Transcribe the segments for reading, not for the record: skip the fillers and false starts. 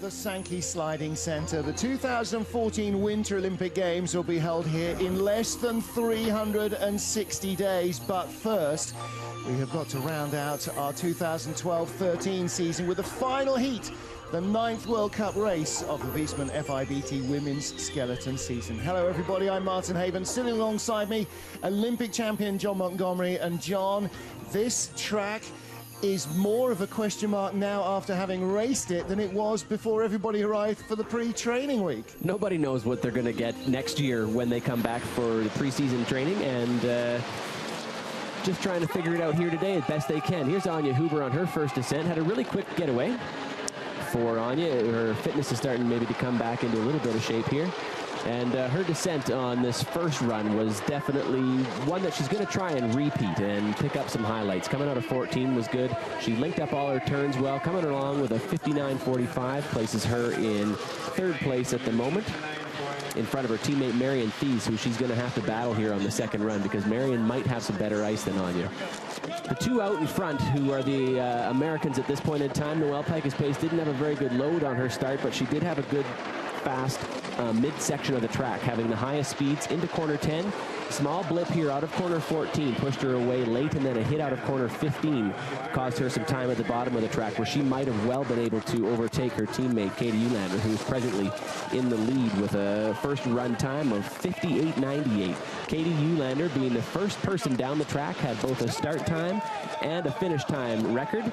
the Sankey Sliding Centre. The 2014 Winter Olympic Games will be held here in less than 360 days. But first, we have got to round out our 2012-13 season with the final heat, the 9th World Cup race of the Wiesmann FIBT Women's Skeleton season. Hello, everybody. I'm Martin Haven. Sitting alongside me, Olympic champion John Montgomery. And John, this track is more of a question mark now after having raced it than it was before everybody arrived for the pre-training week. Nobody knows what they're going to get next year when they come back for the preseason training, and just trying to figure it out here today as best they can. Here's Anya Huber on her first descent. Had a really quick getaway for Anya. Her fitness is starting maybe to come back into a little bit of shape here. And her descent on this first run was definitely one that she's going to try and repeat and pick up some highlights. Coming out of 14 was good. She linked up all her turns well, coming along with a 59.45, places her in third place at the moment, in front of her teammate Marion Thies, who she's going to have to battle here on the second run because Marion might have some better ice than Anya. The two out in front, who are the Americans at this point in time, Noelle Picus-Pace didn't have a very good load on her start, but she did have a good fast mid-section of the track, having the highest speeds into corner 10. Small blip here out of corner 14 pushed her away late, and then a hit out of corner 15 caused her some time at the bottom of the track where she might have well been able to overtake her teammate Katie Ulander, who is presently in the lead with a first run time of 58.98. Katie Ulander, being the first person down the track, had both a start time and a finish time record.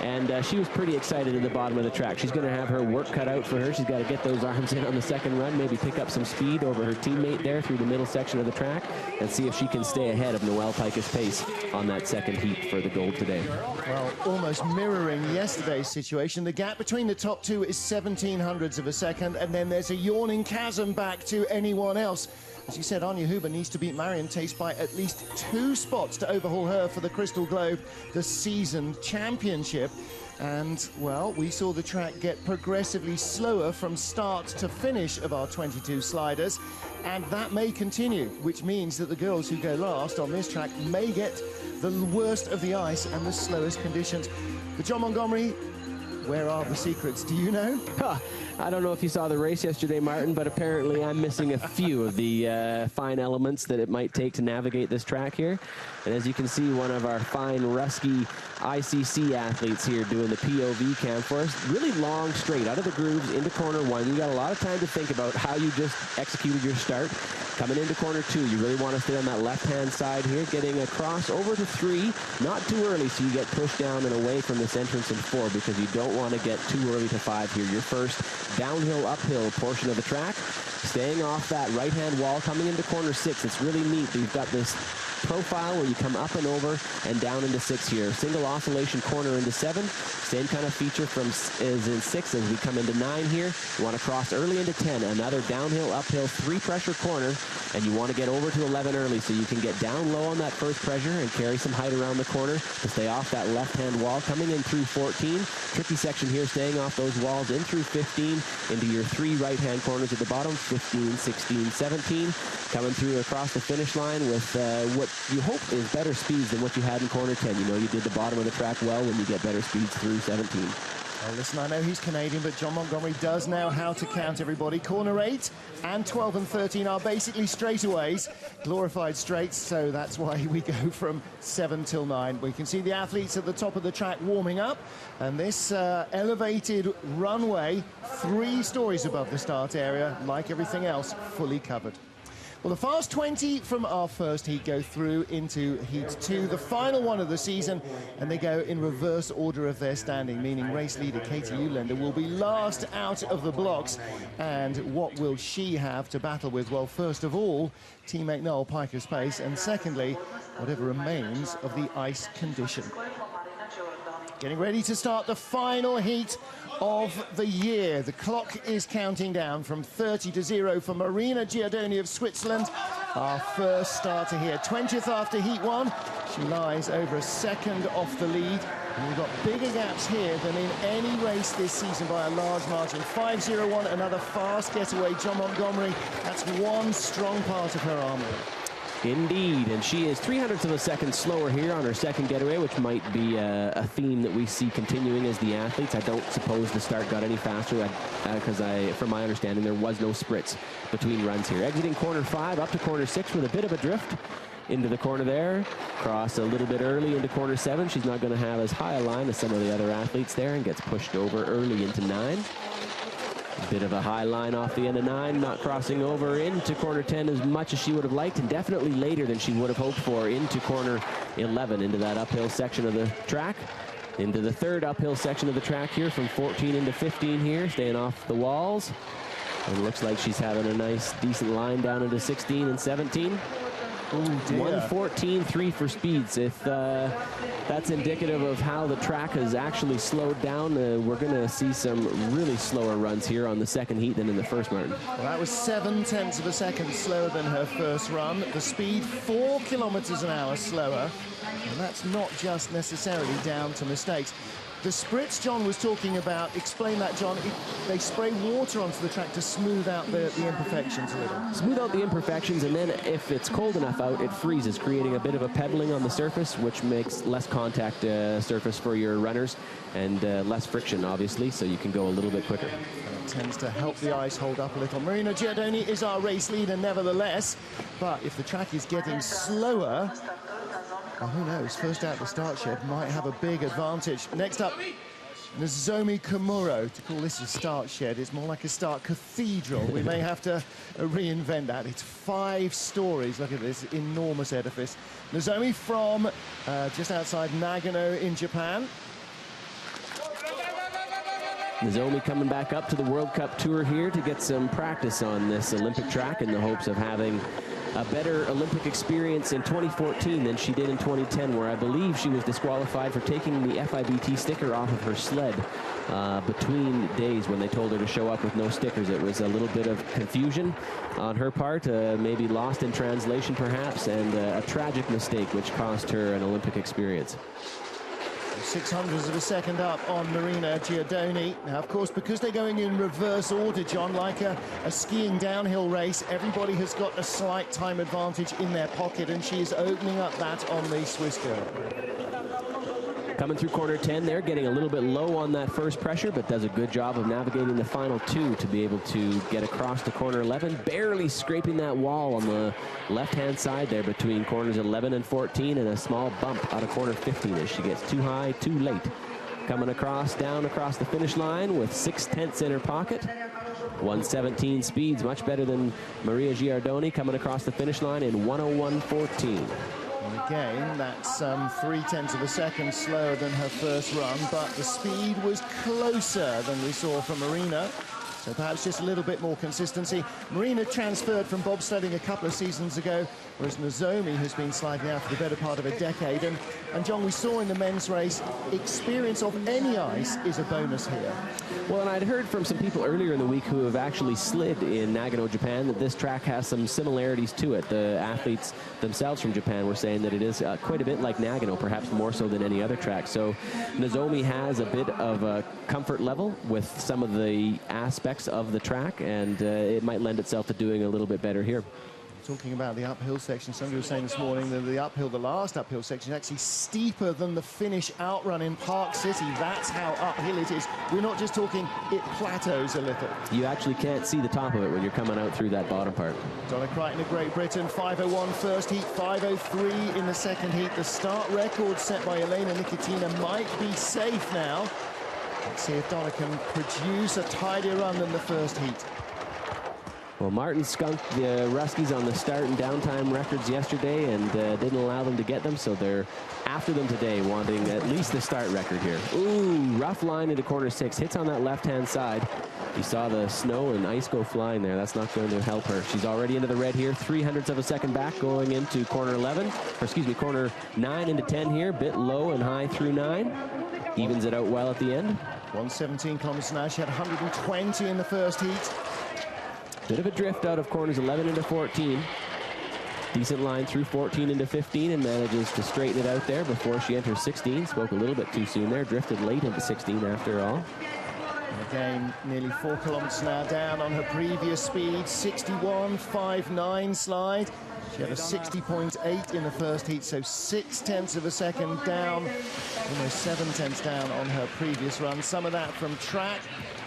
And she was pretty excited at the bottom of the track. She's going to have her work cut out for her. She's got to get those arms in on the second run, maybe pick up some speed over her teammate there through the middle section of the track, and see if she can stay ahead of Noelle Picus-Pace on that second heat for the gold today. Well, almost mirroring yesterday's situation. The gap between the top two is 1700ths of a second, and then there's a yawning chasm back to anyone else. As you said, Anya Huber needs to beat Marion Thies by at least 2 spots to overhaul her for the Crystal Globe, the season championship. And, well, we saw the track get progressively slower from start to finish of our 22 sliders, and that may continue, which means that the girls who go last on this track may get the worst of the ice and the slowest conditions. But John Montgomery, where are the secrets? Do you know? I don't know if you saw the race yesterday, Martin, but apparently I'm missing a few of the fine elements that it might take to navigate this track here. And as you can see, one of our fine Rusky ICC athletes here doing the POV cam for us. Really long straight out of the grooves into corner 1. You got a lot of time to think about how you just executed your start. Coming into corner 2, you really want to stay on that left-hand side here, getting across over to 3, not too early so you get pushed down and away from this entrance in 4, because you don't want to get too early to 5 here. Your first downhill, uphill portion of the track, staying off that right-hand wall, coming into corner 6. It's really neat. You've got this profile where you come up and over and down into 6 here. Single oscillation corner into 7. Same kind of feature from is in 6 as we come into 9 here. You want to cross early into 10. Another downhill, uphill, 3 pressure corner, and you want to get over to 11 early so you can get down low on that first pressure and carry some height around the corner to stay off that left-hand wall. Coming in through 14. Tricky section here, staying off those walls in through 15 into your 3 right-hand corners at the bottom, 15, 16, 17. Coming through across the finish line with what you hope is better speeds than what you had in corner 10. You know you did the bottom of the track well when you get better speeds through 17. Well, listen, I know he's Canadian, but John Montgomery does know how to count, everybody. Corner 8 and 12 and 13 are basically straightaways, glorified straights, so that's why we go from 7 till 9. We can see the athletes at the top of the track warming up, and this elevated runway, 3 stories above the start area, like everything else, fully covered. Well, the fast 20 from our first heat go through into heat 2, the final one of the season, and they go in reverse order of their standing, meaning race leader Katie Ulander will be last out of the blocks. And what will she have to battle with? Well, first of all, teammate Noelle Picus-Pace, and secondly, whatever remains of the ice condition. Getting ready to start the final heat of the year. The clock is counting down from 30 to 0 for Marina Giardoni of Switzerland. Our first starter here, 20th after heat 1. She lies over a second off the lead. And we've got bigger gaps here than in any race this season by a large margin. 5:01, another fast getaway. John Montgomery, that's one strong part of her armour. Indeed, and she is 0.03 of a second slower here on her second getaway, which might be a theme that we see continuing as the athletes. I don't suppose the start got any faster because from my understanding, there was no spritz between runs here. Exiting corner 5 up to corner 6 with a bit of a drift into the corner there. Cross a little bit early into corner 7. She's not going to have as high a line as some of the other athletes there and gets pushed over early into 9. A bit of a high line off the end of 9, not crossing over into corner 10 as much as she would have liked, and definitely later than she would have hoped for into corner 11, into that uphill section of the track. Into the third uphill section of the track here from 14 into 15 here, staying off the walls. And looks like she's having a nice, decent line down into 16 and 17. Oh dear. 1:14.3 for speeds. If that's indicative of how the track has actually slowed down, we're going to see some really slower runs here on the second heat than in the first, Martin. Well, that was 0.7 of a second slower than her first run. The speed 4 kilometers an hour slower, and that's not just necessarily down to mistakes. The spritz John was talking about, explain that, John. They spray water onto the track to smooth out the imperfections a little. Smooth out the imperfections, and then if it's cold enough out, it freezes, creating a bit of a pebbling on the surface, which makes less contact surface for your runners and less friction, obviously, so you can go a little bit quicker. It tends to help the ice hold up a little. Marina Giardoni is our race leader, nevertheless, but if the track is getting slower, well, who knows? First out the start shed might have a big advantage. Next up, Nozomi Komuro. To call this a start shed is more like a start cathedral. We may have to reinvent that. It's 5 stories. Look at this enormous edifice. Nozomi from just outside Nagano in Japan. Nozomi coming back up to the World Cup Tour here to get some practice on this Olympic track in the hopes of having a better Olympic experience in 2014 than she did in 2010, where I believe she was disqualified for taking the FIBT sticker off of her sled between days when they told her to show up with no stickers. It was a little bit of confusion on her part, maybe lost in translation perhaps, and a tragic mistake which cost her an Olympic experience. 0.06 of a second up on Marina Giardoni. Now, of course, because they're going in reverse order, John, like a skiing downhill race, everybody has got a slight time advantage in their pocket, and she is opening up that on the Swiss girl. Coming through corner 10 there, getting a little bit low on that first pressure, but does a good job of navigating the final 2 to be able to get across to corner 11, barely scraping that wall on the left-hand side there between corners 11 and 14, and a small bump out of corner 15 as she gets too high, too late. Coming across, down across the finish line with 0.6 in her pocket. 1:17 speeds, much better than Maria Giardoni, coming across the finish line in 1:01.14. And again, that's 0.3 of a second slower than her first run, but the speed was closer than we saw from Marina. So perhaps just a little bit more consistency. Marina transferred from bobsledding a couple of seasons ago, whereas Nozomi has been sliding out for the better part of a decade. And John, we saw in the men's race, experience of any ice is a bonus here. Well, and I'd heard from some people earlier in the week who have actually slid in Nagano, Japan, that this track has some similarities to it. The athletes themselves from Japan were saying that it is quite a bit like Nagano, perhaps more so than any other track. So Nozomi has a bit of a comfort level with some of the aspects of the track, and it might lend itself to doing a little bit better here. Talking about the uphill section, somebody was saying this morning that the last uphill section is actually steeper than the finish outrun in Park City. That's how uphill it is. We're not just talking, it plateaus a little. You actually can't see the top of it when you're coming out through that bottom part. Donna Crichton of Great Britain, 5:01 first heat, 5:03 in the second heat. The start record set by Elena Nikitina might be safe now. Let's see if Donna can produce a tidier run than the first heat. Well, Martin skunked the Ruskies on the start and downtime records yesterday and didn't allow them to get them, so they're after them today, wanting at least the start record here. Ooh, rough line into corner 6, hits on that left-hand side. You saw the snow and ice go flying there. That's not going to help her. She's already into the red here, 0.03 of a second back going into corner 11, or excuse me, corner 9 into 10 here, bit low and high through 9. Evens it out well at the end. 1:17 kilometers an hour. She had 120 in the first heat. Bit of a drift out of corners 11 into 14. Decent line through 14 into 15 and manages to straighten it out there before she enters 16. Spoke a little bit too soon there. Drifted late into 16 after all. And again, nearly 4 kilometers an hour down on her previous speed. 61.59 slide. She had a 60.8 in the first heat, so 0.6 of a second down, almost 0.7 down on her previous run. Some of that from track,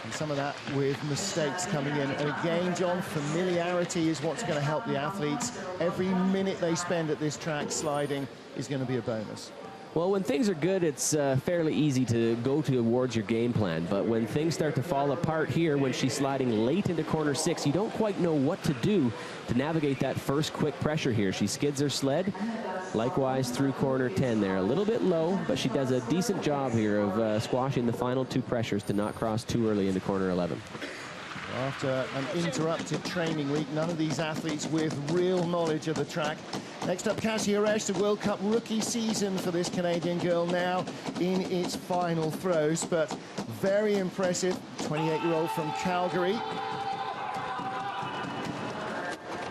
and some of that with mistakes coming in. And again, John, familiarity is what's going to help the athletes. Every minute they spend at this track sliding is going to be a bonus. Well, when things are good, it's fairly easy to go towards your game plan. But when things start to fall apart here, when she's sliding late into corner 6, you don't quite know what to do to navigate that first quick pressure here. She skids her sled, likewise through corner 10 there. A little bit low, but she does a decent job here of squashing the final 2 pressures to not cross too early into corner 11. After an interrupted training week, none of these athletes with real knowledge of the track. Next up, Cassie Haresh, the World Cup rookie season for this Canadian girl now in its final throws, but very impressive. 28-year-old from Calgary.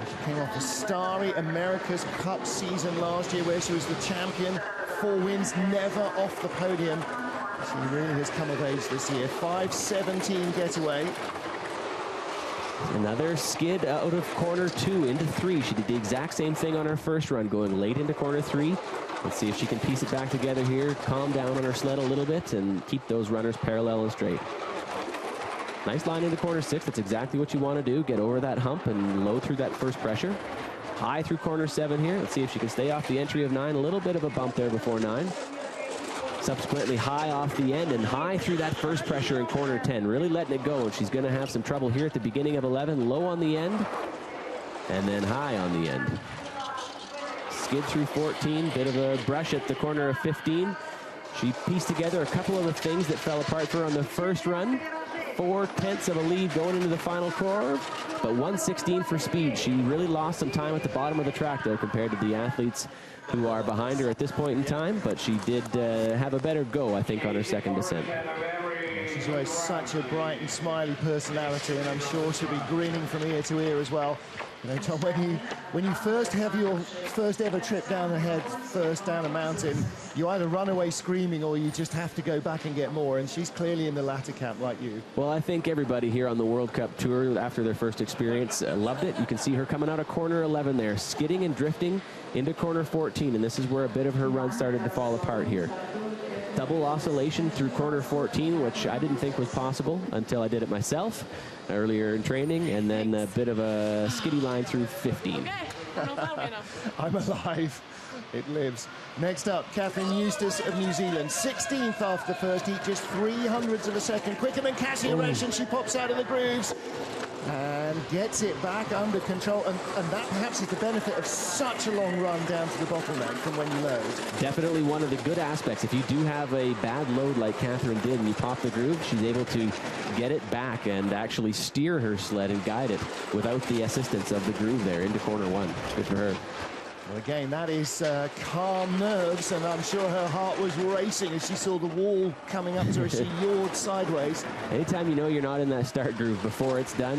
She came off a starry America's Cup season last year where she was the champion. 4 wins, never off the podium. She really has come of age this year. 5.17 getaway. Another skid out of corner 2 into 3. She did the exact same thing on her first run, going late into corner 3. Let's see if she can piece it back together here, calm down on her sled a little bit, and keep those runners parallel and straight. Nice line into corner 6. That's exactly what you want to do. Get over that hump and low through that first pressure. High through corner 7 here. Let's see if she can stay off the entry of 9. A little bit of a bump there before 9. Subsequently high off the end and high through that first pressure in corner 10. Really letting it go, and she's going to have some trouble here at the beginning of 11. Low on the end, and then high on the end. Skid through 14, bit of a brush at the corner of 15. She pieced together a couple of the things that fell apart for her on the first run. 4/10 of a lead going into the final curve, but 1:16 for speed. She really lost some time at the bottom of the track there compared to the athletes who are behind her at this point in time, but she did have a better go, I think, on her second descent. She's always such a bright and smiley personality, and I'm sure she'll be grinning from ear to ear as well. You know, Tom, when you first have your first ever trip down a mountain, you either run away screaming or you just have to go back and get more, and she's clearly in the latter camp like you. Well, I think everybody here on the World Cup Tour after their first experience loved it. You can see her coming out of corner 11 there, skidding and drifting into corner 14, and this is where a bit of her run started to fall apart here. Double oscillation through corner 14, which I didn't think was possible until I did it myself earlier in training, and then a bit of a skiddy line through 15. I'm alive. It lives. Next up, Catherine Eustace of New Zealand. 16th after the first heat, just 0.03 of a second quicker than Cassie Haresh, and she pops out of the grooves and gets it back under control, and that perhaps is the benefit of such a long run down to the bottleneck from when you load. Definitely one of the good aspects. If you do have a bad load like Catherine did and you pop the groove, she's able to get it back and actually steer her sled and guide it without the assistance of the groove there into corner 1. Good for her. Well, again, that is calm nerves, and I'm sure her heart was racing as she saw the wall coming up to her. She yawed sideways. Anytime you know you're not in that start groove before it's done,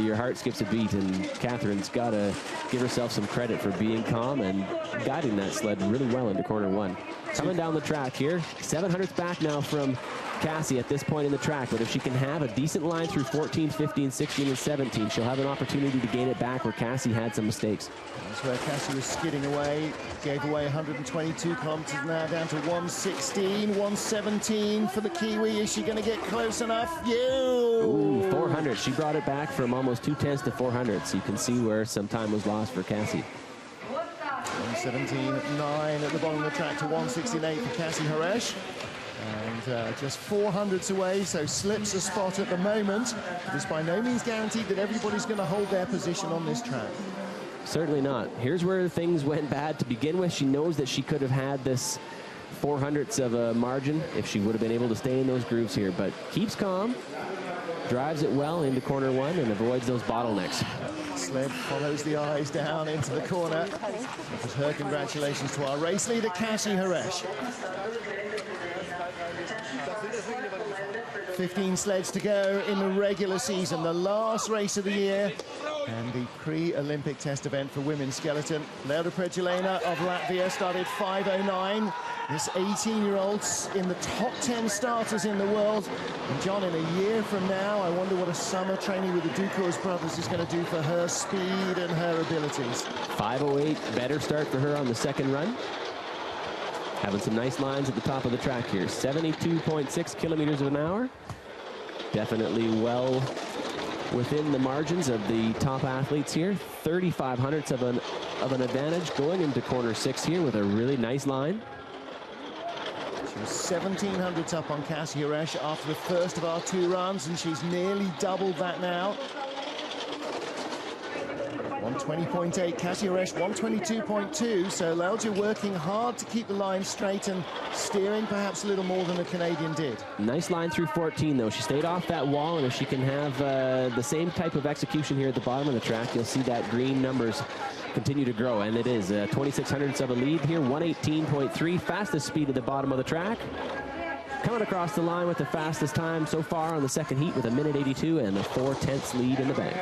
your heart skips a beat, and Catherine's got to give herself some credit for being calm and guiding that sled really well into corner 1. Coming down the track here, 700th back now from Cassie at this point in the track, but if she can have a decent line through 14, 15, 16, and 17, she'll have an opportunity to gain it back where Cassie had some mistakes. That's where Cassie was skidding away, gave away 122 kilometers now, down to 116, 117 for the Kiwi. Is she going to get close enough? Ooh, 400. She brought it back from almost 2/10 to 400, so you can see where some time was lost for Cassie. 117.9 at the bottom of the track to 116.8 for Cassie Haresh. And just 400s away, so slips a spot at the moment. It's by no means guaranteed that everybody's going to hold their position on this track. Certainly not. Here's where things went bad to begin with. She knows that she could have had this 400ths of a margin if she would have been able to stay in those grooves here, but keeps calm, drives it well into corner 1 and avoids those bottlenecks. Sled follows the eyes down into the corner. Offers her congratulations to our race leader, Cassie Haresh. 15 sleds to go in the regular season, the last race of the year, and the pre-Olympic test event for women's skeleton. Leda Pregelena of Latvia started 5:09. This 18-year-old's in the top 10 starters in the world. And John, in a year from now, I wonder what a summer training with the Ducours brothers is going to do for her speed and her abilities. 5:08, better start for her on the second run. Having some nice lines at the top of the track here. 72.6 kilometers an hour. Definitely well within the margins of the top athletes here. 35 hundredths of an advantage going into corner 6 here with a really nice line. She was 17 hundredths up on Cassie Hiresh after the first of our 2 runs, and she's nearly doubled that now. 120.8, Cassie Hiresh 122.2, so Lelja working hard to keep the line straight and steering perhaps a little more than the Canadian did. Nice line through 14, though. She stayed off that wall, and if she can have the same type of execution here at the bottom of the track, you'll see that green numbers continue to grow, and it is 26 hundredths of a lead here, 118.3, fastest speed at the bottom of the track. Coming across the line with the fastest time so far on the second heat with a minute 82 and a 4/10 lead in the bank.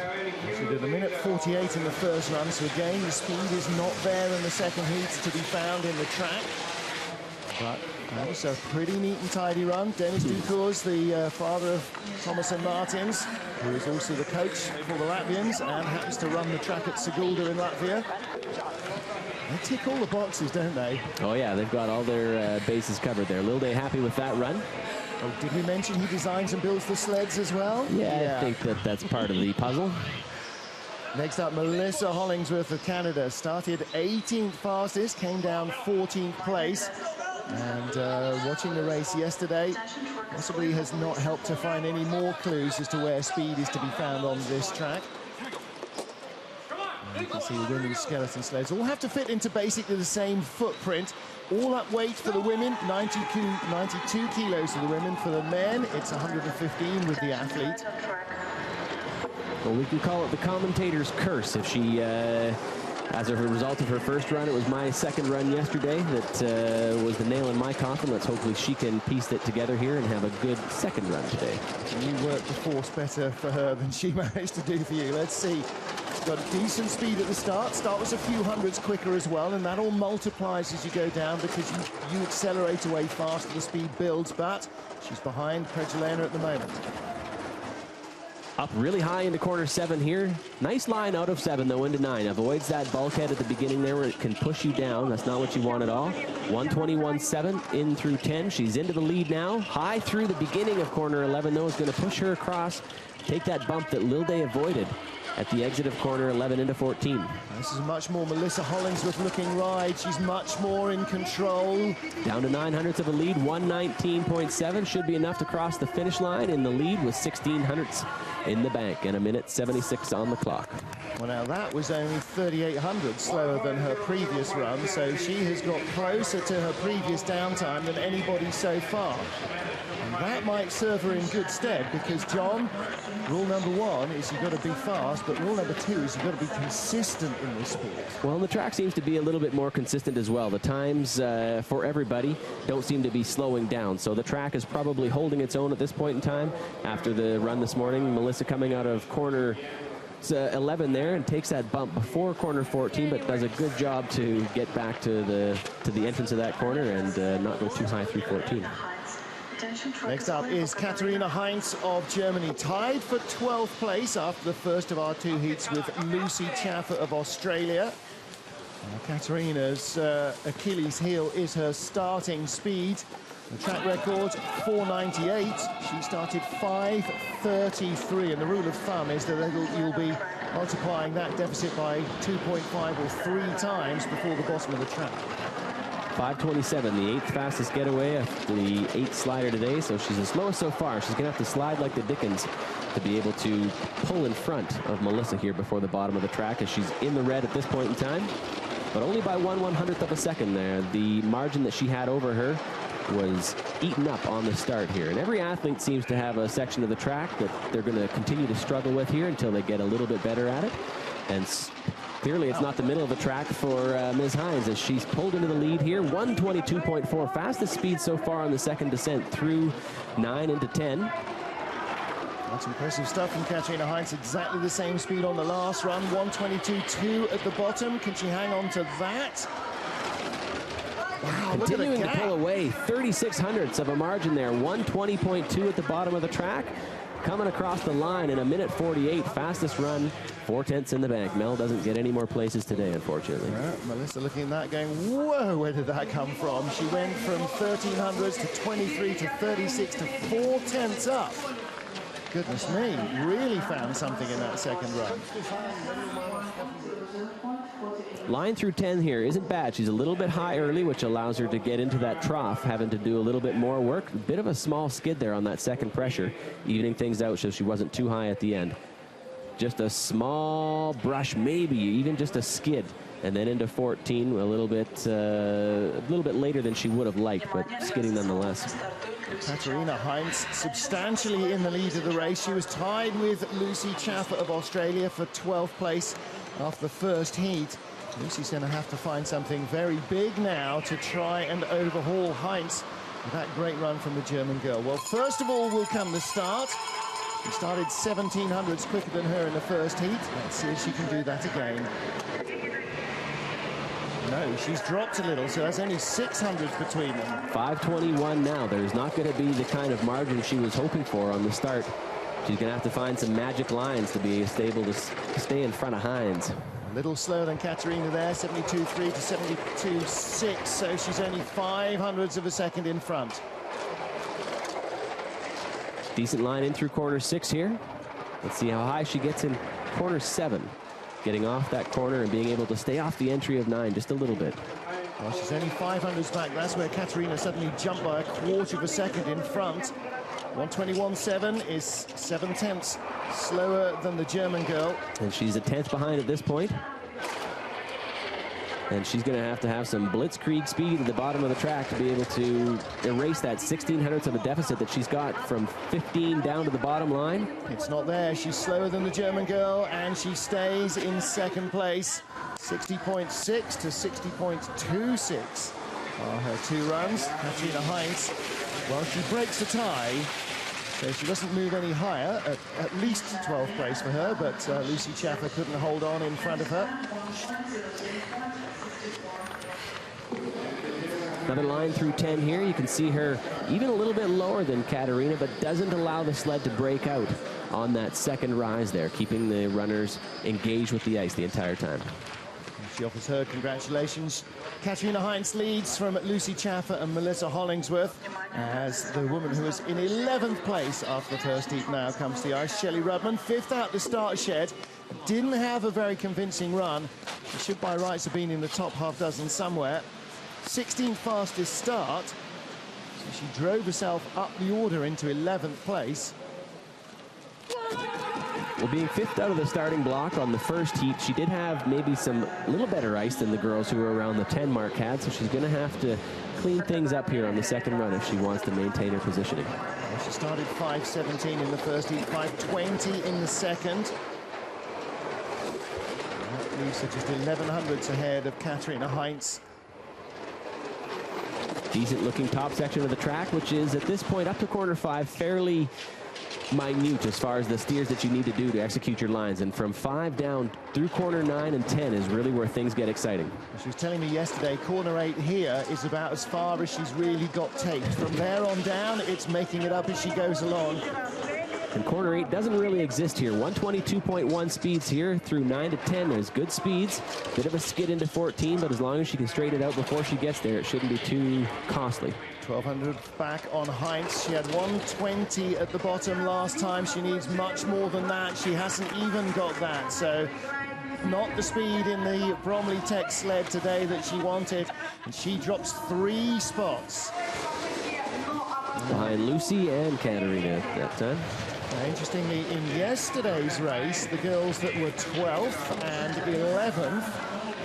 She did a minute 48 in the first run, so again the speed is not there in the second heat to be found in the track. But that was a pretty neat and tidy run. Dennis Ducours, the father of Thomas and Martins, who is also the coach for the Latvians and happens to run the track at Sigulda in Latvia. They tick all the boxes, don't they? Oh yeah, they've got all their bases covered there. Lilde happy with that run. Oh, did we mention he designs and builds the sleds as well? Yeah, I think that's part of the puzzle. Next up, Melissa Hollingsworth of Canada started 18th fastest, came down 14th place. And watching the race yesterday possibly has not helped to find any more clues as to where speed is to be found on this track. And you can see the women's skeleton sleds all have to fit into basically the same footprint. All up weight for the women, 92 kilos for the women. For the men, it's 115 with the athlete. Well, we can call it the commentator's curse. If she, as a result of her first run, it was my second run yesterday that was the nail in my coffin. Let's hopefully she can piece it together here and have a good second run today. You worked the force better for her than she managed to do for you. Let's see. Got decent speed at the start. Start was a few hundreds quicker as well, and that all multiplies as you go down because you accelerate away faster, the speed builds, but she's behind Pregelena at the moment. Up really high into corner 7 here. Nice line out of 7, though, into 9. Avoids that bulkhead at the beginning there where it can push you down. That's not what you want at all. 121.7 in through 10. She's into the lead now. High through the beginning of corner 11, though, is going to push her across, take that bump that Lilde avoided at the exit of corner 11 into 14. This is a much more Melissa Hollingsworth looking ride. She's much more in control. Down to 9 hundredths of a lead, 119.7. Should be enough to cross the finish line in the lead with 16 hundredths in the bank and a minute 76 on the clock. Well, now that was only 38 hundredths slower than her previous run, so she has got closer to her previous downtime than anybody so far. And that might serve her in good stead because, John, rule number 1 is you've got to be fast, but rule number 2 is you've got to be consistent in this sport. Well, the track seems to be a little bit more consistent as well. The times for everybody don't seem to be slowing down, so the track is probably holding its own at this point in time. After the run this morning, Melissa coming out of corner 11 there and takes that bump before corner 14, but does a good job to get back to the entrance of that corner and not go too high through 14. Next up is Katharina Heinz of Germany, tied for 12th place after the first of our 2 heats with Lucy Chaffer of Australia. Katharina's Achilles heel is her starting speed. The track record, 498. She started 5:33, and the rule of thumb is that you'll be multiplying that deficit by 2.5 or 3 times before the bottom of the track. 5:27, the 8th fastest getaway of the 8th slider today, so she's the slowest so far. She's going to have to slide like the Dickens to be able to pull in front of Melissa here before the bottom of the track, as she's in the red at this point in time, but only by 1/100th of a second there. The margin that she had over her was eaten up on the start here, and every athlete seems to have a section of the track that they're going to continue to struggle with here until they get a little bit better at it. And clearly it's not the middle of the track for Ms. Hines as she's pulled into the lead here. 122.4, fastest speed so far on the second descent through 9 into 10. That's impressive stuff from Katharina Heinz. Exactly the same speed on the last run. 122.2 at the bottom. Can she hang on to that? Wow, continuing to pull away, 36 hundredths of a margin there, 120.2 at the bottom of the track. Coming across the line in a minute 48, fastest run, 4/10 in the bank. Mel doesn't get any more places today, unfortunately. Melissa looking at that going, whoa, where did that come from? She went from 1300s to 23 to 36 to 4/10 up. Goodness me, really found something in that second run. Line through 10 here isn't bad. She's a little bit high early, which allows her to get into that trough, having to do a little bit more work. A bit of a small skid there on that second pressure, evening things out so she wasn't too high at the end. Just a small brush, maybe even just a skid, and then into 14 a little bit later than she would have liked, but skidding nonetheless. Katharina Heinz substantially in the lead of the race. She was tied with Lucy Chaffer of Australia for 12th place after the first heat. Lucy's going to have to find something very big now to try and overhaul Heinz with that great run from the German girl. Well, first of all will come the start. She started 1700ths quicker than her in the first heat. Let's see if she can do that again. No, she's dropped a little, so that's only 600ths between them. 5:21 now. There's not going to be the kind of margin she was hoping for on the start. She's going to have to find some magic lines to be able to stay in front of Heinz. A little slower than Katharina there, 72.3 to 72.6, so she's only 500ths of a second in front. Decent line in through corner 6 here. Let's see how high she gets in corner 7. Getting off that corner and being able to stay off the entry of 9 just a little bit. Well, she's only 500ths back. That's where Katharina suddenly jumped by a quarter of a second in front. 121.7 is 7/10 slower than the German girl. And she's a 10th behind at this point. And she's going to have some blitzkrieg speed at the bottom of the track to be able to erase that 1600ths of a deficit that she's got from 15 down to the bottom line. It's not there. She's slower than the German girl, and she stays in second place. 60.6 to 60.26 are her 2 runs. Katharina Heinz, well, she breaks the tie, so she doesn't move any higher, at least 12th place for her, but Lucy Chaffer couldn't hold on in front of her. Another line through 10 here. You can see her even a little bit lower than Katharina, but doesn't allow the sled to break out on that second rise there, keeping the runners engaged with the ice the entire time. She offers her congratulations. Katharina Heinz leads from Lucy Chaffer and Melissa Hollingsworth, as the woman who was in 11th place after the first heat now comes to the ice. Shelley Rudman, 5th out the start shed. Didn't have a very convincing run. She should by rights have been in the top half dozen somewhere. 16th fastest start, so she drove herself up the order into 11th place. Well, being 5th out of the starting block on the first heat, she did have maybe some little better ice than the girls who were around the 10 mark had, so she's going to have to clean things up here on the second run if she wants to maintain her positioning. Well, she started 5:17 in the first heat, 5:20 in the second. That leaves her just 1100ths ahead of Katharina Heinz. Decent looking top section of the track, which is at this point up to corner 5 fairly minute as far as the steers that you need to do to execute your lines, and from 5 down through corner 9 and 10 is really where things get exciting. She was telling me yesterday corner 8 here is about as far as she's really got taped. From there on down, it's making it up as she goes along. And corner 8 doesn't really exist here. 122.1 speeds here through 9 to 10. There's good speeds. Bit of a skid into 14, but as long as she can straighten it out before she gets there, it shouldn't be too costly. 1200 back on Heinz. She had 120 at the bottom last time. She needs much more than that. She hasn't even got that. So not the speed in the Bromley Tech sled today that she wanted. And she drops 3 spots. Behind Lucy and Katharina at that time. Interestingly, in yesterday's race, the girls that were 12th and 11th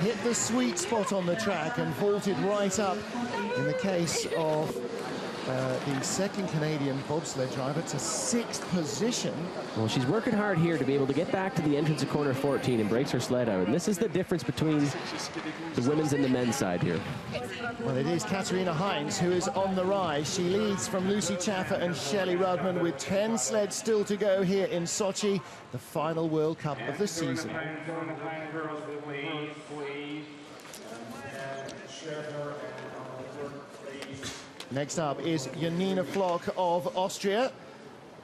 hit the sweet spot on the track and vaulted right up, in the case of the second Canadian bobsled driver, to 6th position. Well, she's working hard here to be able to get back to the entrance of corner 14 and breaks her sled out. And this is the difference between the women's and the men's side here. Well, it is Katharina Heinz who is on the rise. She leads from Lucy Chaffer and Shelley Rudman with 10 sleds still to go here in Sochi, the final World Cup of the season. Next up is Janina Flock of Austria.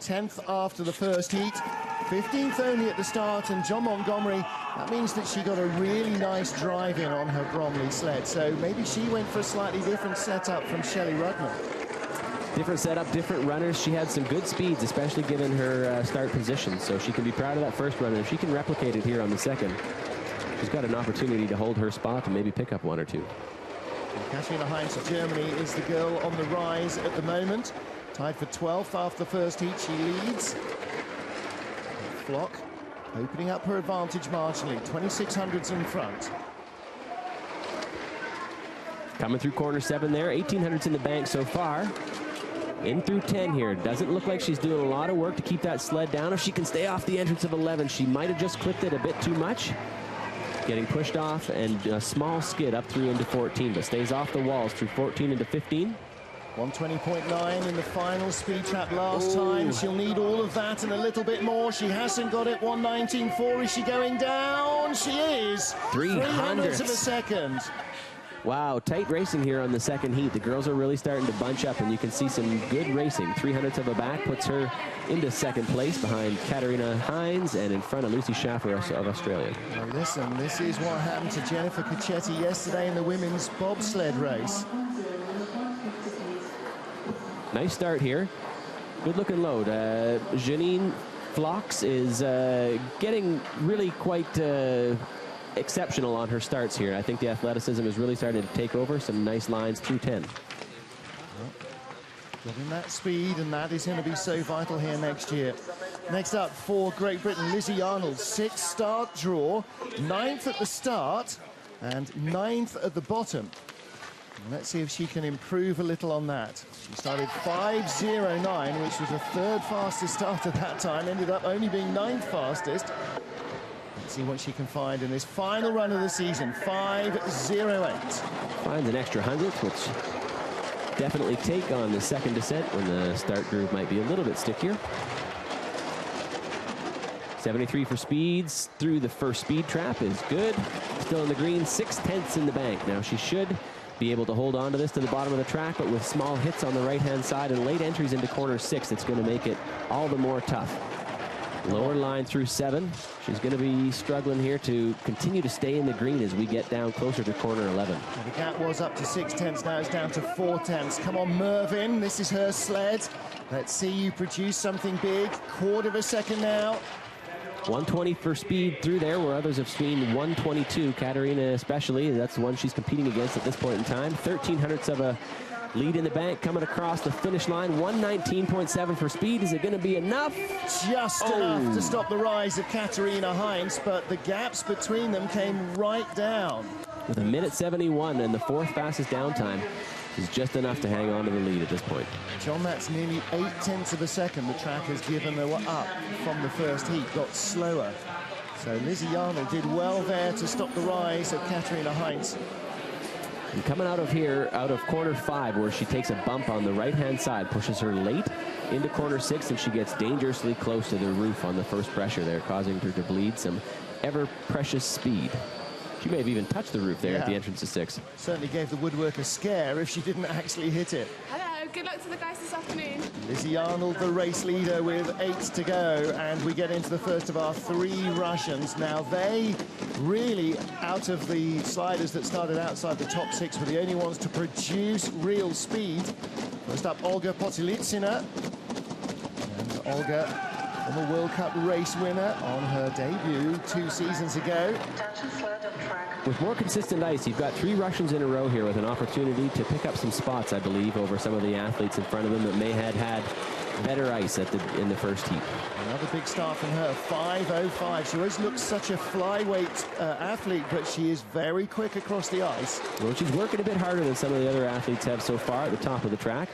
10th after the first heat. 15th only at the start, and John Montgomery, that means that she got a really nice drive in on her Bromley sled. So maybe she went for a slightly different setup from Shelley Rudman. Different setup, different runners. She had some good speeds, especially given her start position. So she can be proud of that first run, and if she can replicate it here on the second, she's got an opportunity to hold her spot and maybe pick up one or two. Katharina Heinz of Germany is the girl on the rise at the moment. Tied for 12th after the first heat, she leads. Flock opening up her advantage marginally, 2600s in front. Coming through corner 7 there, 1800s in the bank so far. In through 10 here. Doesn't look like she's doing a lot of work to keep that sled down. If she can stay off the entrance of 11, she might have just clipped it a bit too much. Getting pushed off, and a small skid up through into 14, but stays off the walls through 14 into 15. 120.9 in the final speed trap last time. She'll need all of that and a little bit more. She hasn't got it. 119.4. Is she going down? She is. 300ths of a second. Wow, tight racing here on the second heat. The girls are really starting to bunch up, and you can see some good racing. 300ths of a back puts her into second place behind Katharina Heinz and in front of Lucy Schaffer of Australia. Now listen, this is what happened to Jennifer Cacchetti yesterday in the women's bobsled race. Nice start here. Good looking load. Janine Flox is getting really quite exceptional on her starts here. I think the athleticism is really starting to take over. Some nice lines through 10. Getting that speed, and that is going to be so vital here next year. Next up for Great Britain, Lizzie Arnold, 6th start draw, 9th at the start and 9th at the bottom. And let's see if she can improve a little on that. She started 5:09, which was the 3rd fastest start at that time, ended up only being 9th fastest. Let's see what she can find in this final run of the season, 5:08. Finds an extra 100th, which definitely take on the second descent when the start groove might be a little bit stickier. 73 for speeds through the first speed trap is good. Still in the green, 6/10 in the bank. Now she should be able to hold on to this to the bottom of the track, but with small hits on the right-hand side and late entries into corner 6, it's going to make it all the more tough. Lower line through 7. She's going to be struggling here to continue to stay in the green as we get down closer to corner 11. Well, the gap was up to 6/10, now it's down to 4/10. Come on, Mervyn, this is her sled. Let's see you produce something big. 1/4 of a second now. 120 for speed through there, where others have seen 122. Katarina especially, that's the one she's competing against at this point in time. 1/1300ths of a lead in the bank coming across the finish line. 119.7 for speed. Is it going to be enough? Just enough to stop the rise of Katharina Heinz, but the gaps between them came right down. With 1:71 and the 4th fastest down time, is just enough to hang on to the lead at this point. John, that's nearly 8/10 of a second the track has given her up from the first heat, got slower. So Lizzie Arnold did well there to stop the rise of Katharina Heinz. And coming out of here, out of corner 5, where she takes a bump on the right-hand side, pushes her late into corner 6, and she gets dangerously close to the roof on the first pressure there, causing her to bleed some ever-precious speed. She may have even touched the roof there at the entrance to 6. Certainly gave the woodwork a scare if she didn't actually hit it. Hello, good luck to the guys this afternoon. Lizzie Arnold, the race leader, with 8 to go, and we get into the first of our 3 Russians. Now they really, out of the sliders that started outside the top 6, were the only ones to produce real speed. First up, Olga Potilitsina. And Olga, former World Cup race winner on her debut 2 seasons ago. With more consistent ice, you've got 3 Russians in a row here with an opportunity to pick up some spots, I believe, over some of the athletes in front of them that may have had better ice in the first heat. Another big start from her, 5:05. She always looks such a flyweight athlete, but she is very quick across the ice. Well, she's working a bit harder than some of the other athletes have so far at the top of the track.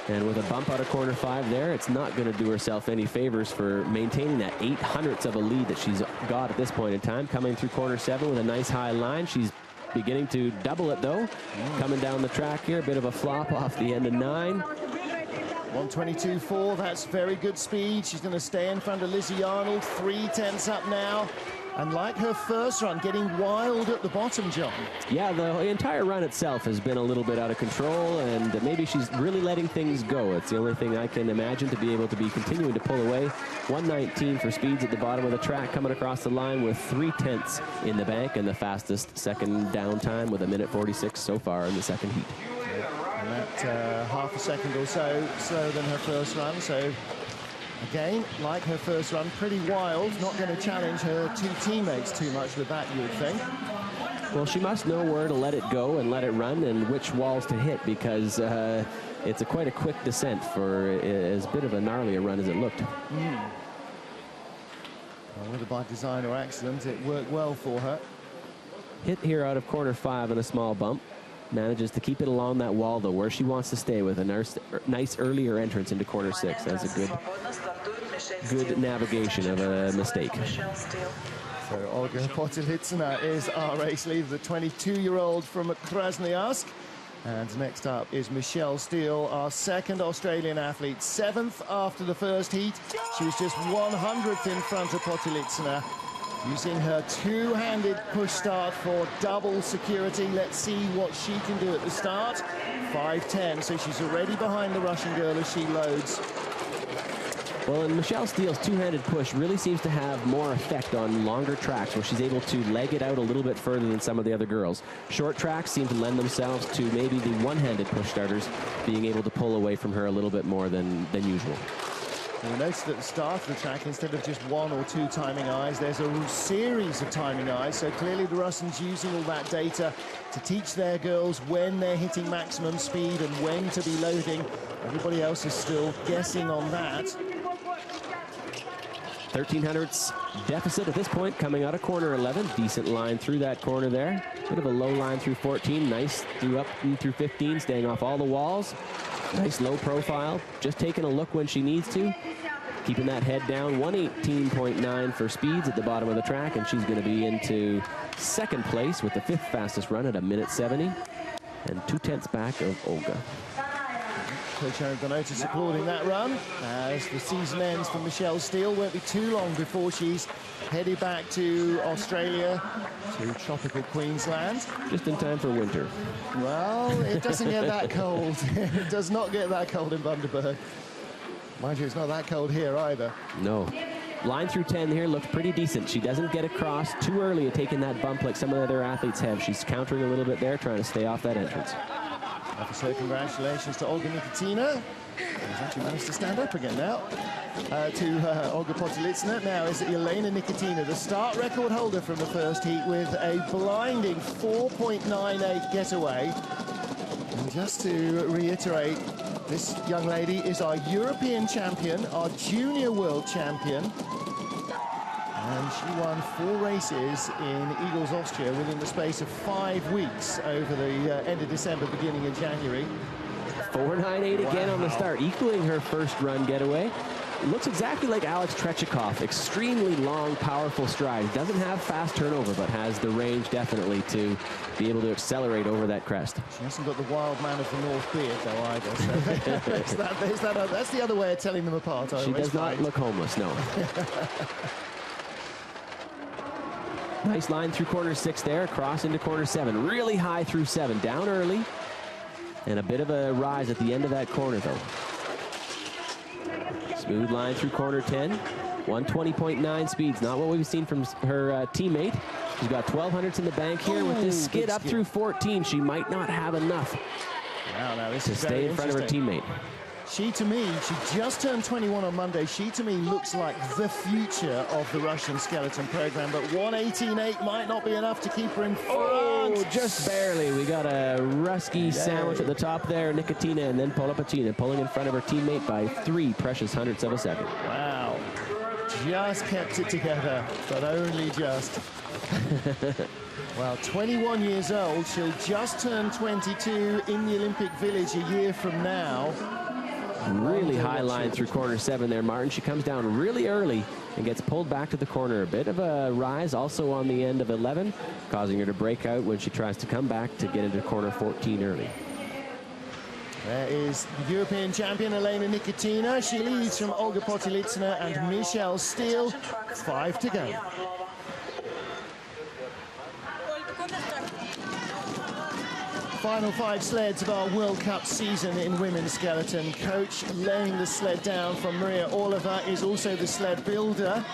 And with a bump out of corner 5 there, it's not going to do herself any favors for maintaining that 800ths of a lead that she's got at this point in time. Coming through corner 7 with a nice high line. She's beginning to double it, though. Coming down the track here, a bit of a flop off the end of 9. 122.4, that's very good speed. She's going to stay in front of Lizzie Arnold. 3/10 up now. And like her first run, getting wild at the bottom, John. Yeah, the entire run itself has been a little bit out of control, and maybe she's really letting things go. It's the only thing I can imagine to be able to be continuing to pull away. 119 for speeds at the bottom of the track, coming across the line with 3/10 in the bank, and the fastest second down time with 1:46 so far in the second heat. And that half a second or so slower than her first run, so again, like her first run, pretty wild. Not going to challenge her two teammates too much with that, you would think. Well, she must know where to let it go and let it run and which walls to hit, because it's quite a quick descent for as bit of a gnarly a run as it looked. Well, whether by design or accident, it worked well for her. Hit here out of corner 5 and a small bump. Manages to keep it along that wall, though, where she wants to stay, with a nice earlier entrance into corner 6. That's a good navigation of a mistake. So Olga Potylitsina is our race leader, the 22-year-old from Krasnoyarsk. And next up is Michelle Steele, our second Australian athlete, 7th after the first heat. She was just 100th in front of Potylitsina, using her two-handed push start for double security. Let's see what she can do at the start. 5:10, so she's already behind the Russian girl as she loads. Well, and Michelle Steele's two-handed push really seems to have more effect on longer tracks, where she's able to leg it out a little bit further than some of the other girls. Short tracks seem to lend themselves to maybe the one-handed push starters being able to pull away from her a little bit more than usual. We noticed at the start of the track, instead of just one or two timing eyes, there's a series of timing eyes. So clearly the Russians using all that data to teach their girls when they're hitting maximum speed and when to be loading. Everybody else is still guessing on that. 1300ths deficit at this point, coming out of corner 11. Decent line through that corner there. Bit of a low line through 14. Nice through up through 15, staying off all the walls. Nice low profile, just taking a look when she needs to. Keeping that head down. 118.9 for speeds at the bottom of the track, and she's going to be into second place with the 5th fastest run at 1:70, and 2/10 back of Olga. Coach Aaron Donotis applauding that run as the season ends for Michelle Steele. Won't be too long before she's headed back to Australia, to tropical Queensland. Just in time for winter. Well, it doesn't get that cold. It does not get that cold in Bundaberg. Mind you, it's not that cold here either. No. Line through 10 here looks pretty decent. She doesn't get across too early at taking that bump like some of the other athletes have. She's countering a little bit there, trying to stay off that entrance. So congratulations to Olga Nikitina. She's actually managed to stand up again now. To Olga Potylitsina. Now is Elena Nikitina, the start record holder from the first heat, with a blinding 4.98 getaway. And just to reiterate, this young lady is our European champion, our junior world champion. And she won 4 races in Eagles Austria within the space of 5 weeks over the end of December, beginning of January. 4.98 again on the start, equaling her first run getaway. Looks exactly like Alex Trechikov. Extremely long, powerful stride. Doesn't have fast turnover, but has the range definitely to be able to accelerate over that crest. She hasn't got the wild man of the North beard, though, either. So that's the other way of telling them apart. She does not look homeless, no. Nice line through corner 6 there, across into corner 7. Really high through 7, down early. And a bit of a rise at the end of that corner, though. Smooth line through corner 10. 120.9 speeds, not what we've seen from her teammate. She's got 1200s in the bank here. With this skid up through 14, she might not have enough to stay in front of her teammate. She, to me, she just turned 21 on Monday. She, to me, looks like the future of the Russian skeleton program, but 118.8 might not be enough to keep her in front. Oh, just barely. We got a Rusky sandwich at the top there, Nikitina, and then Polopachina pulling in front of her teammate by 3 precious hundredths of a second. Wow. Just kept it together, but only just. Well, 21 years old. She'll just turn 22 in the Olympic Village a year from now. Really high line through corner 7 there, Martin. She comes down really early and gets pulled back to the corner. A bit of a rise also on the end of 11, causing her to break out when she tries to come back to get into corner 14 early. There is the European champion, Elena Nikitina. She leads from Olga Potylitsina and Michelle Steele. 5 to go. Final 5 sleds of our World Cup season in women's skeleton. Coach laying the sled down from Maria Orlova is also the sled builder.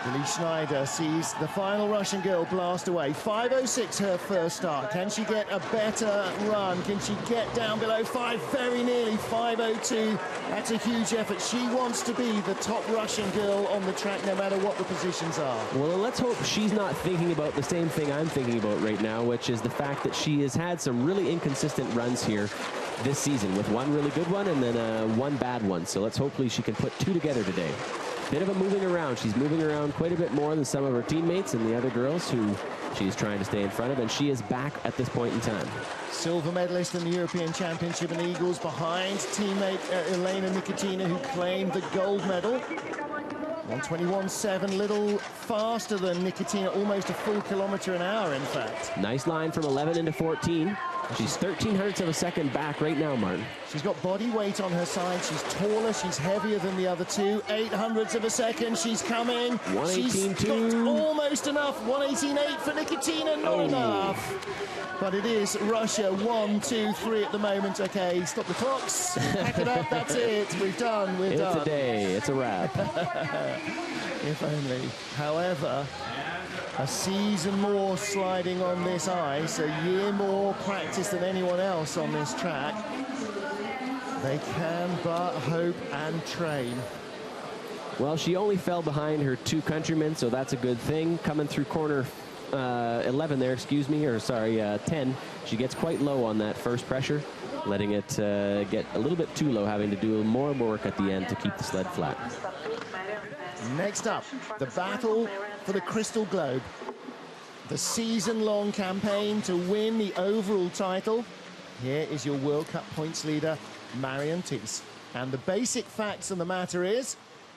Billy Schneider sees the final Russian girl blast away. 5:06 her first start. Can she get a better run? Can she get down below 5? Very nearly 5:02. That's a huge effort. She wants to be the top Russian girl on the track no matter what the positions are. Well, let's hope she's not thinking about the same thing I'm thinking about right now, which is the fact that she has had some really inconsistent runs here this season, with one really good one and then one bad one. So let's hopefully she can put two together today. Bit of a moving around. She's moving around quite a bit more than some of her teammates and the other girls who she's trying to stay in front of, and she is back at this point in time. Silver medalist in the European Championship in Eagles behind teammate Elena Nikitina, who claimed the gold medal. 1:21.7, little faster than Nikitina, almost a full kilometre an hour, in fact. Nice line from 11 into 14. She's 1300ths of a second back right now, Martin. She's got body weight on her side. She's taller. She's heavier than the other two. 800ths of a second. She's coming. 118.2. Almost enough. 118.8 for Nikitina. Not enough. But it is Russia 1, 2, 3 at the moment. Okay, stop the clocks. Pack it up. That's it. We're done. We're done. It's a day. It's a wrap. If only. However, a season more sliding on this ice, a year more practice than anyone else on this track. They can but hope and train. Well, she only fell behind her two countrymen, so that's a good thing. Coming through corner 11 there, 10. She gets quite low on that first pressure, letting it get a little bit too low, having to do more work at the end to keep the sled flat. Next up, the battle for the Crystal Globe. The season-long campaign to win the overall title. Here is your World Cup points leader, Marion Thies. And the basic facts of the matter is,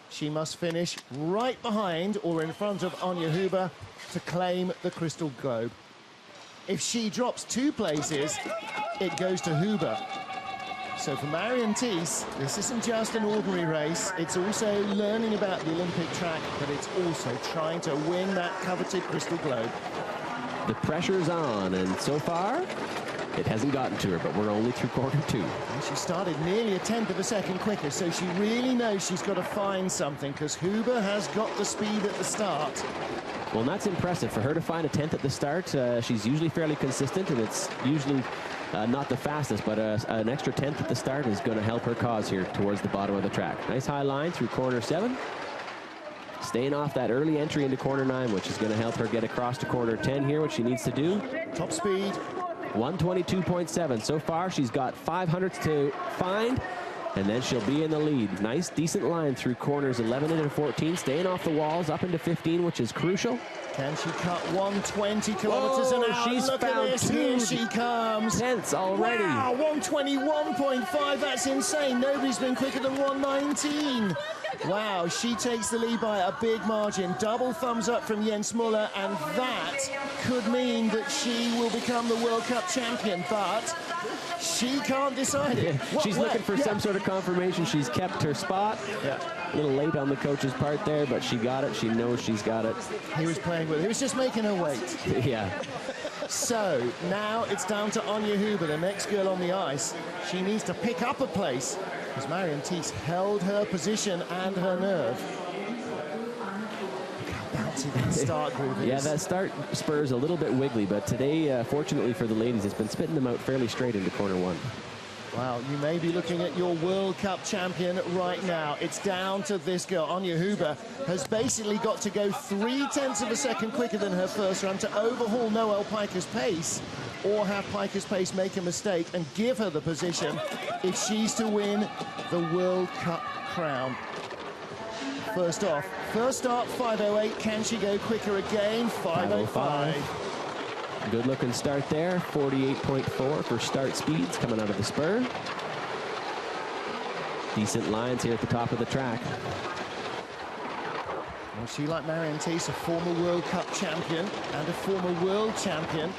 she must finish right behind or in front of Anja Huber to claim the Crystal Globe. If she drops 2 places, it goes to Huber. So for Marion Thies, this isn't just an ordinary race. It's also learning about the Olympic track, but it's also trying to win that coveted Crystal Globe. The pressure's on, and so far, it hasn't gotten to her, but we're only through quarter 2. And she started nearly a 1/10 of a second quicker, so she really knows she's got to find something, because Huber has got the speed at the start. Well, that's impressive. For her to find a 10th at the start, she's usually fairly consistent, and it's usually not the fastest, but an extra 10th at the start is going to help her cause here towards the bottom of the track. Nice high line through corner 7. Staying off that early entry into corner 9, which is going to help her get across to corner 10 here, what she needs to do. Top speed. 122.7. So far, she's got 500ths to find, and then she'll be in the lead. Nice, decent line through corners 11 into 14, staying off the walls up into 15, which is crucial. Can she cut 120 kilometers an hour? She's Look found at this. Here she comes. 10ths already. Wow, 121.5. That's insane. Nobody's been quicker than 119. Wow, she takes the lead by a big margin. Double thumbs up from Jens Muller, and that could mean that she will become the World Cup champion, but she can't decide it. She's looking for some sort of confirmation. She's kept her spot. Yeah. A little late on the coach's part there, but she got it. She knows she's got it. He was playing with it. He was just making her wait. Yeah. So now it's down to Anja Huber, the next girl on the ice. She needs to pick up a place, because Marion Thies held her position and her nerve. Look how bouncy that start groove is. Yeah, that start spur is a little bit wiggly, but today, fortunately for the ladies, it's been spitting them out fairly straight into corner 1. Wow, you may be looking at your World Cup champion right now. It's down to this girl. Anja Huber has basically got to go 3/10 of a second quicker than her first run to overhaul Noelle Piker's pace, or have Piker's pace make a mistake and give her the position if she's to win the World Cup crown. First off, first start 5:08. Can she go quicker again? 5:05. Good looking start there. 48.4 for start speeds coming out of the spur. Decent lines here at the top of the track. Well, she, like Marion Thies, a former World Cup champion and a former world champion.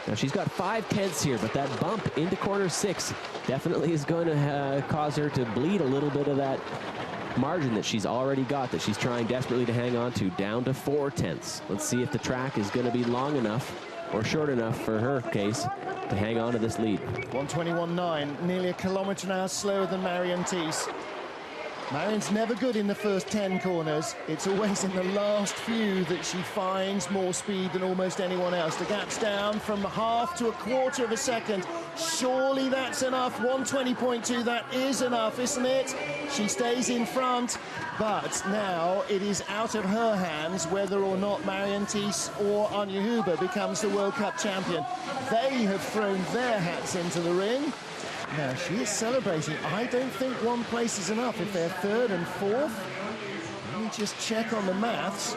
Now she's got 5/10 here, but that bump into corner 6 definitely is going to cause her to bleed a little bit of that margin that she's already got, that she's trying desperately to hang on to, down to 4/10. Let's see if the track is going to be long enough or short enough for her case to hang on to this lead. 1:21.9, nearly a kilometre an hour slower than Marion Thies. Marion's never good in the first 10 corners. It's always in the last few that she finds more speed than almost anyone else. The gap's down from half to a quarter of a second. Surely that's enough. 1:20.2, that is enough, isn't it? She stays in front, but now it is out of her hands whether or not Marion Thies or Anya Huber becomes the World Cup champion. They have thrown their hats into the ring. Now, she is celebrating. I don't think one place is enough. If they're third and fourth, let me just check on the maths.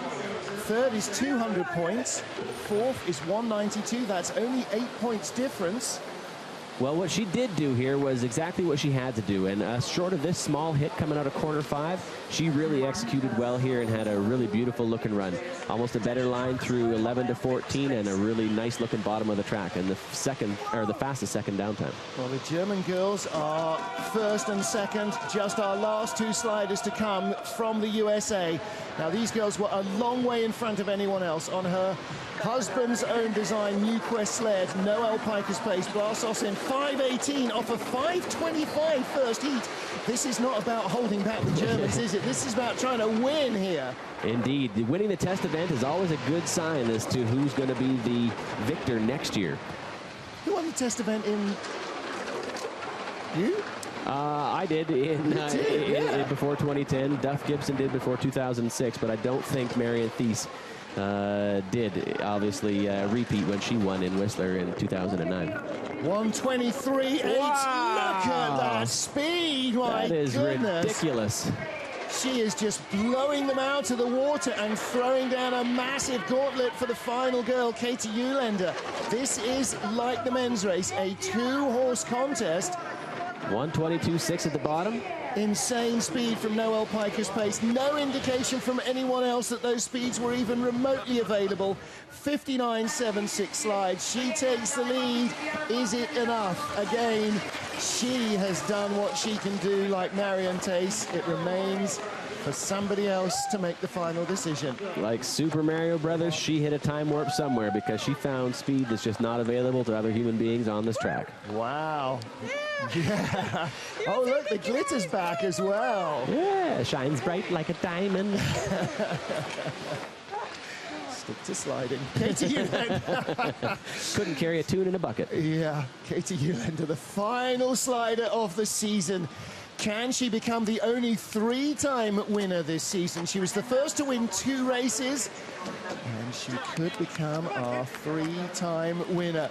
Third is 200 points. Fourth is 192. That's only 8 points difference. Well, what she did do here was exactly what she had to do. And short of this small hit coming out of corner 5, she really executed well here and had a really beautiful looking run. Almost a better line through 11 to 14 and a really nice looking bottom of the track and the fastest second down time. Well, the German girls are first and second. Just our last 2 sliders to come from the USA. Now, these girls were a long way in front of anyone else on her husband's own design New Quest sled. Noelle Piker's pace. Blassos in 5:18 off a 5:25 first heat. This is not about holding back the Germans, is it? This is about trying to win here. Indeed. Winning the test event is always a good sign as to who's going to be the victor next year. Who won the test event in... You? I did before 2010. Duff Gibson did before 2006, but I don't think Marion Thies did obviously repeat when she won in Whistler in 2009. 1:23.8. Wow. Look at that speed, my That is goodness. ridiculous. She is just blowing them out of the water and throwing down a massive gauntlet for the final girl, Katie Eulander. This is like the men's race, a 2-horse contest. 1:22.6 at the bottom. Insane speed from Noelle Piker's pace. No indication from anyone else that those speeds were even remotely available. 59.76 slides. She takes the lead. Is it enough? Again, she has done what she can do like Marion Thies. It remains for somebody else to make the final decision. Like Super Mario Brothers, she hit a time warp somewhere because she found speed that's just not available to other human beings on this track. Wow. Yeah. Oh, look, the glitter's back as well. Yeah, shines bright like a diamond. Stick to sliding. Katie Eulander. Couldn't carry a tune in a bucket. Yeah, Katie Eulander, the final slider of the season. Can she become the only 3-time winner this season? She was the first to win 2 races, and she could become our 3-time winner.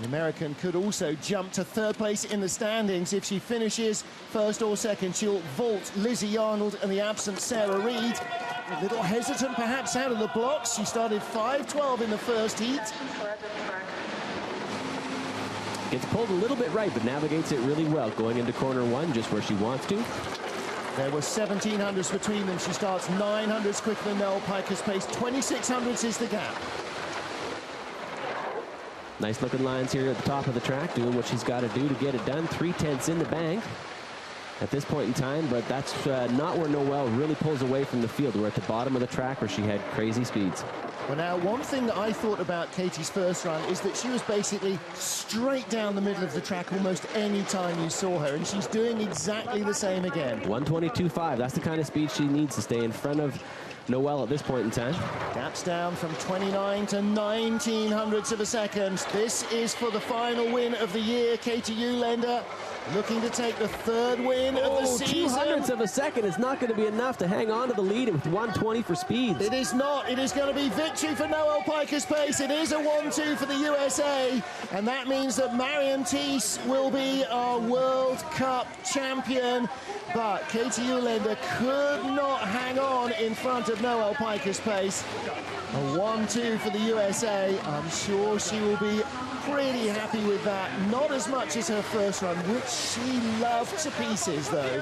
The American could also jump to 3rd place in the standings. If she finishes first or second, she'll vault Lizzie Arnold and the absent Sarah Reed. A little hesitant perhaps out of the blocks. She started 5:12 in the first heat. Gets pulled a little bit right, but navigates it really well, going into corner 1 just where she wants to. There were 1700s between them. She starts 900s quicker than Noelle Piker's pace. 2600s is the gap. Nice looking lines here at the top of the track, doing what she's got to do to get it done. 3/10 in the bank at this point in time, but that's not where Noelle really pulls away from the field. We're at the bottom of the track where she had crazy speeds. Well, now, one thing that I thought about Katie's first run is that she was basically straight down the middle of the track almost any time you saw her, and she's doing exactly the same again. 1:22.5, that's the kind of speed she needs to stay in front of Noelle at this point in time. Gaps down from 29 to 1900ths of a second. This is for the final win of the year. Katie Eulander looking to take the 3rd win of the season. 200ths of a second is not going to be enough to hang on to the lead with 1:20 for speeds. It is not. It is going to be victory for Noelle Piker's pace. It is a 1-2 for the USA, and that means that Marion Thies will be our World Cup champion. But Katie Eulander could not hang on in front of Noelle Piker's pace. A 1-2 for the USA. I'm sure she will be pretty happy with that. Not as much as her first run, which she loved to pieces, though.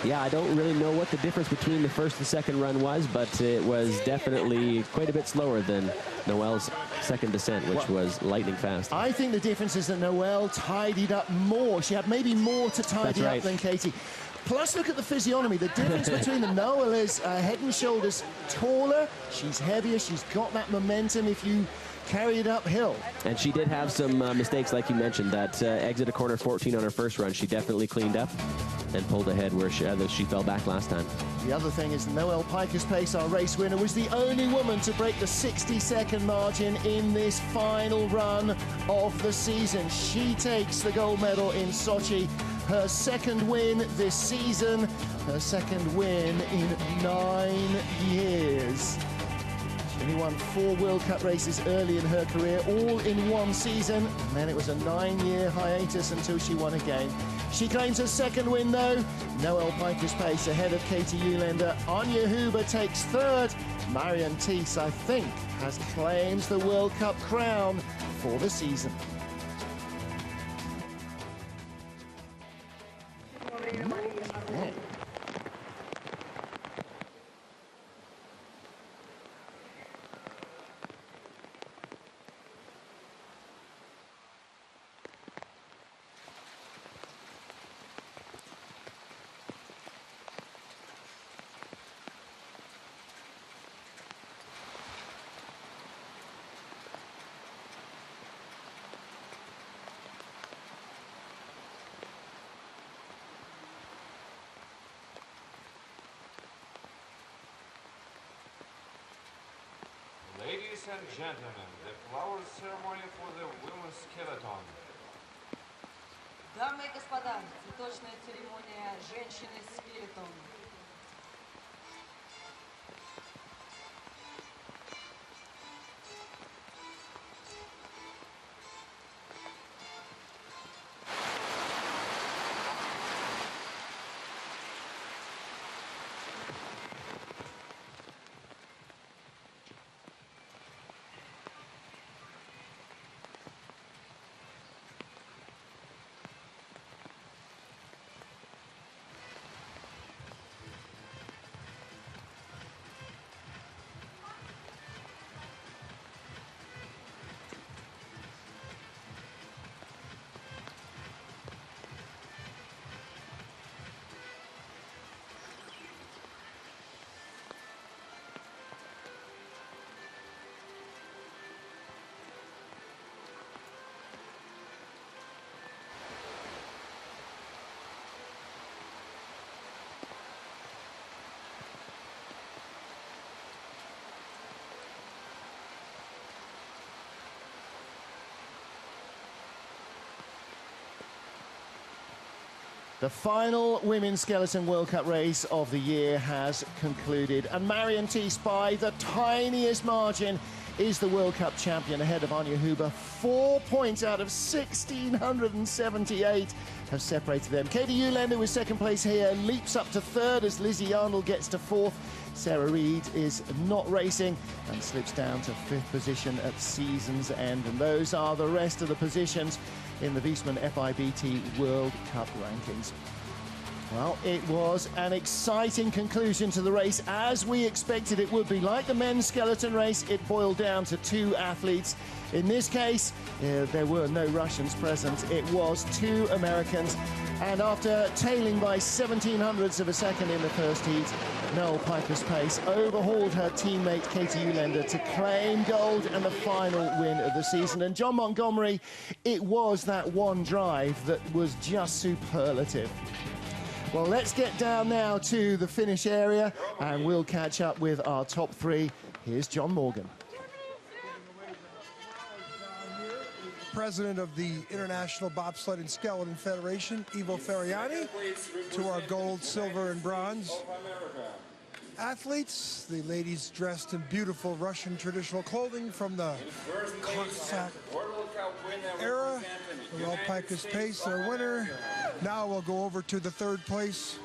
Yeah, I don't really know what the difference between the first and second run was, but it was definitely quite a bit slower than Noelle's second descent, which was lightning fast. I think the difference is that Noelle tidied up more. She had maybe more to tidy up than Katie. Plus, look at the physiognomy. The difference between them. Noelle is head and shoulders taller. She's heavier. She's got that momentum. If you carried uphill. And she did have some mistakes, like you mentioned. That exit of corner 14 on her first run, she definitely cleaned up and pulled ahead where she fell back last time. The other thing is Noelle Piker's Pace, our race winner, was the only woman to break the 60-second margin in this final run of the season. She takes the gold medal in Sochi, her second win this season, her second win in 9 years. She only won 4 World Cup races early in her career, all in one season, and then it was a 9-year hiatus until she won again. She claims her second win, though. Noelle Piker's Pace ahead of Katie Uhlaender. Anja Huber takes third. Marianne Thies, I think, has claimed the World Cup crown for the season. Yeah. Ladies and gentlemen, the flower ceremony for the women's skeleton. Дамы и господа, цветочная церемония женщины-скелетон. The final Women's Skeleton World Cup race of the year has concluded, and Marianne Thies, by the tiniest margin, is the World Cup champion ahead of Anja Huber. 4 points out of 1,678 have separated them. Katie Uhlaender with second place here leaps up to third as Lizzie Arnold gets to fourth. Sarah Reid is not racing and slips down to fifth position at season's end. And those are the rest of the positions in the Wiesmann FIBT World Cup rankings. Well, it was an exciting conclusion to the race, as we expected it would be. Like the men's skeleton race, it boiled down to 2 athletes. In this case, there were no Russians present. It was 2 Americans. And after tailing by 0.17 of a second in the first heat, Noelle Piker's Pace overhauled her teammate Katie Uhlaender to claim gold and the final win of the season. And John Montgomery, it was that one drive that was just superlative. Well, let's get down now to the finish area and we'll catch up with our top 3. Here's John Morgan. President of the International Bobsled and Skeleton Federation, Ivo Ferriani, to our gold, silver, and bronze athletes. The ladies dressed in beautiful Russian traditional clothing from the Cossack era. Noelle Piker's Pace, their winner. Now we'll go over to the third place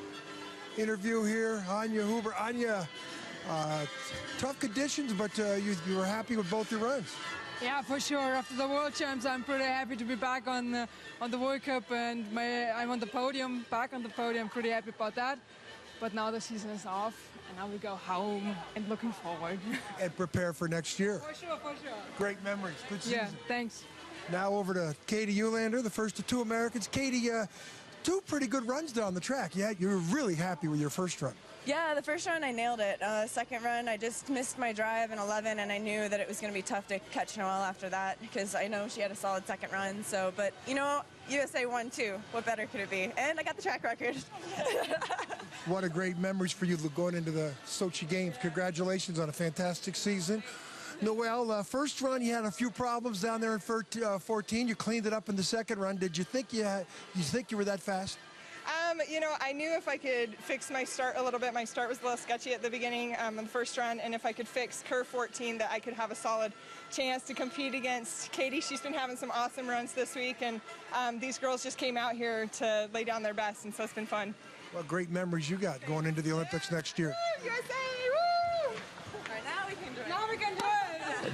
interview here. Anja Huber. Anja, tough conditions, but you were happy with both your runs. Yeah, for sure. After the World Champs, I'm pretty happy to be back on the World Cup, and I'm on the podium, back on the podium. Pretty happy about that. But now the season is off, and now we go home and looking forward. And prepare for next year. For sure, for sure. Great memories. Good season. Yeah, thanks. Now over to Katie Uhlaender, the first of 2 Americans. Katie, two pretty good runs down the track. Yeah, you were really happy with your first run. Yeah, the first run I nailed it. Second run I just missed my drive in 11, and I knew that it was going to be tough to catch Noelle after that because I know she had a solid second run. So, but you know, USA won too. What better could it be? And I got the track record. What a great memories for you going into the Sochi Games. Congratulations on a fantastic season. Noelle, first run you had a few problems down there in 14. You cleaned it up in the second run. Did you think you were that fast? You know, I knew if I could fix my start a little bit. My start was a little sketchy at the beginning on the first run, and if I could fix curve 14, that I could have a solid chance to compete against Katie. She's been having some awesome runs this week, and these girls just came out here to lay down their best, and so it's been fun. Well, great memories you got going into the Olympics next year. USA! Woo! All right, now we can do it. Now we can do it!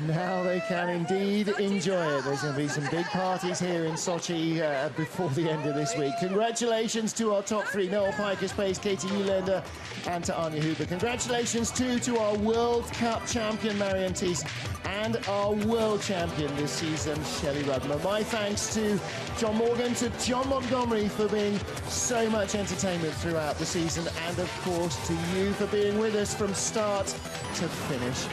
Now they can indeed enjoy it. There's going to be some big parties here in Sochi before the end of this week. Congratulations to our top three, Noelle Pikus-Pace, Katie Uhlaender, and to Anja Huber. Congratulations too to our World Cup champion, Marianne Thyssen, and our world champion this season, Shelley Rudman. My thanks to John Morgan, to John Montgomery for being so much entertainment throughout the season, and of course to you for being with us from start to finish.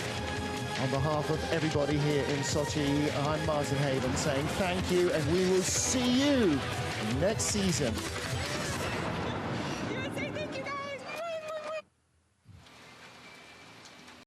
On behalf of everybody here in Sochi, I'm Martin Haven saying thank you, and we will see you next season